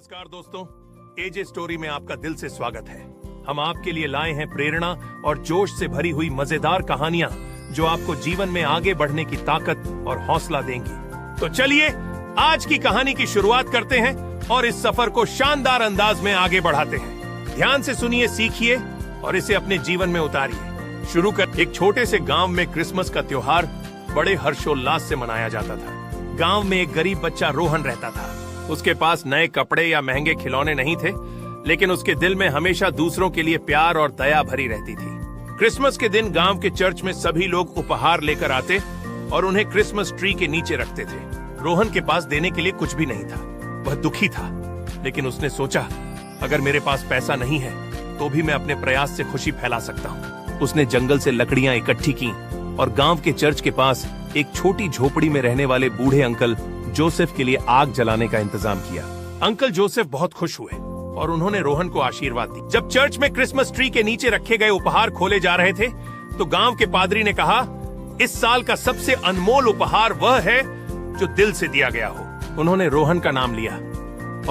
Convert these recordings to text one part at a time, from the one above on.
नमस्कार दोस्तों, एजे स्टोरी में आपका दिल से स्वागत है। हम आपके लिए लाए हैं प्रेरणा और जोश से भरी हुई मजेदार कहानियां जो आपको जीवन में आगे बढ़ने की ताकत और हौसला देंगी। तो चलिए आज की कहानी की शुरुआत करते हैं और इस सफर को शानदार अंदाज में आगे बढ़ाते हैं। ध्यान से सुनिए, सीखिए और इसे अपने जीवन में उतारिए। शुरू कर एक छोटे से गांव में क्रिसमस का त्योहार बड़े हर्षोल्लास से मनाया जाता था। गांव में एक गरीब बच्चा रोहन रहता था। उसके पास नए कपड़े या महंगे खिलौने नहीं थे, लेकिन उसके दिल में हमेशा दूसरों के लिए प्यार और दया भरी रहती थी। क्रिसमस के दिन गांव के चर्च में सभी लोग उपहार लेकर आते और उन्हें क्रिसमस ट्री के नीचे रखते थे। रोहन के पास देने के लिए कुछ भी नहीं था। वह दुखी था, लेकिन उसने सोचा, अगर मेरे पास पैसा नहीं है तो भी मैं अपने प्रयास से खुशी फैला सकता हूँ। उसने जंगल से लकड़ियां इकट्ठी की और गांव के चर्च के पास एक छोटी झोपड़ी में रहने वाले बूढ़े अंकल जोसेफ के लिए आग जलाने का इंतजाम किया। अंकल जोसेफ बहुत खुश हुए और उन्होंने रोहन को आशीर्वाद दी। जब चर्च में क्रिसमस ट्री के नीचे रखे गए उपहार खोले जा रहे थे, तो गांव के पादरी ने कहा, इस साल का सबसे अनमोल उपहार वह है जो दिल से दिया गया हो। उन्होंने रोहन का नाम लिया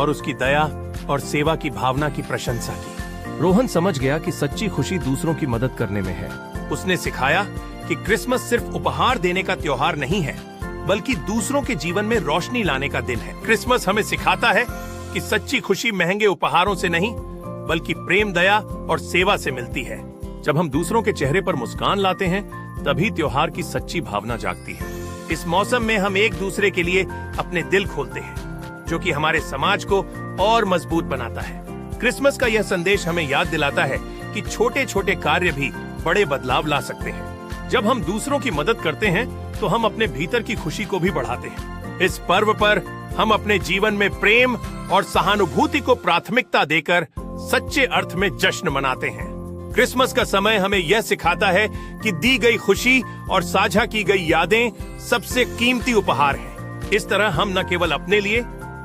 और उसकी दया और सेवा की भावना की प्रशंसा की। रोहन समझ गया कि सच्ची खुशी दूसरों की मदद करने में है। उसने सिखाया कि क्रिसमस सिर्फ उपहार देने का त्योहार नहीं है, बल्कि दूसरों के जीवन में रोशनी लाने का दिन है। क्रिसमस हमें सिखाता है कि सच्ची खुशी महंगे उपहारों से नहीं, बल्कि प्रेम, दया और सेवा से मिलती है। जब हम दूसरों के चेहरे पर मुस्कान लाते हैं, तभी त्योहार की सच्ची भावना जागती है। इस मौसम में हम एक दूसरे के लिए अपने दिल खोलते हैं, जो कि हमारे समाज को और मजबूत बनाता है। क्रिसमस का यह संदेश हमें याद दिलाता है कि छोटे छोटे कार्य भी बड़े बदलाव ला सकते हैं। जब हम दूसरों की मदद करते हैं, तो हम अपने भीतर की खुशी को भी बढ़ाते हैं। इस पर्व पर हम अपने जीवन में प्रेम और सहानुभूति को प्राथमिकता देकर सच्चे अर्थ में जश्न मनाते हैं। क्रिसमस का समय हमें यह सिखाता है कि दी गई खुशी और साझा की गई यादें सबसे कीमती उपहार हैं। इस तरह हम न केवल अपने लिए,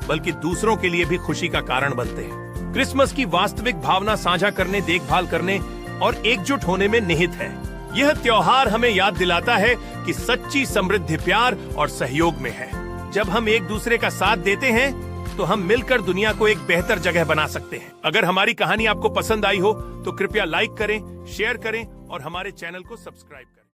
बल्कि दूसरों के लिए भी खुशी का कारण बनते हैं। क्रिसमस की वास्तविक भावना साझा करने, देखभाल करने और एकजुट होने में निहित है। यह त्योहार हमें याद दिलाता है कि सच्ची समृद्धि प्यार और सहयोग में है। जब हम एक दूसरे का साथ देते हैं, तो हम मिलकर दुनिया को एक बेहतर जगह बना सकते हैं। अगर हमारी कहानी आपको पसंद आई हो, तो कृपया लाइक करें, शेयर करें और हमारे चैनल को सब्सक्राइब करें।